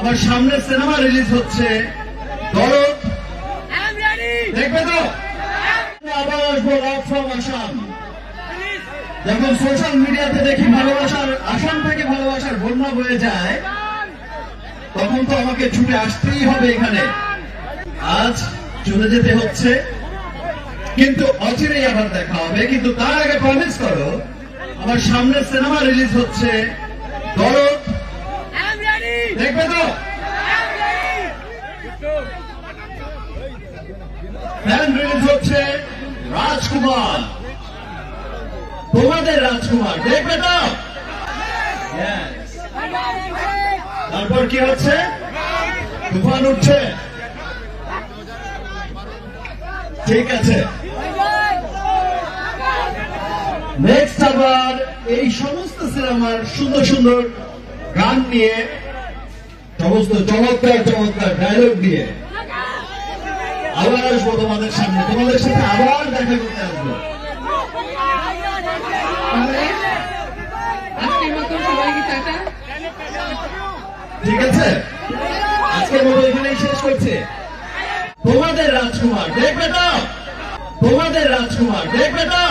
আমার সামনে cinema release হচ্ছে দরদ, দেখবে তো? আবার আসবো রাত ফ্রম আসাম। যখন সোশ্যাল মিডিয়াতে দেখি ভালোবাসার আসাম থেকে ভালোবাসার বন্যা বয়ে যায়, তখন তো আমাকে ছুটে আসতেই হবে এখানে। আজ চলে যেতে হচ্ছে, কিন্তু অচিরেই আবার দেখা হবে। কিন্তু তার আগে প্রমিস করো, আমার সামনে সিনেমা রিলিজ হচ্ছে দরদ, দেখবে তো? ফ্যান রিলিজ হচ্ছে রাজকুমার, তোমাদের রাজকুমার, দেখবে তো? তারপর কি হচ্ছে? তুফান উঠছে, ঠিক আছে। নেক্সট আবার এই সমস্ত সিনেমার সুন্দর সুন্দর গান নিয়ে, সমস্ত চমৎকার চমৎকার ডায়লগ দিয়ে আবার আসবো তোমাদের সামনে, তোমাদের সাথে আবার দেখা করতে আসবো। ঠিক আছে, আজকের মতো এখানেই শেষ করছে। তোমাদের রাজকুমার, দেখবে তো? তোমাদের রাজকুমার, দেখবে তো?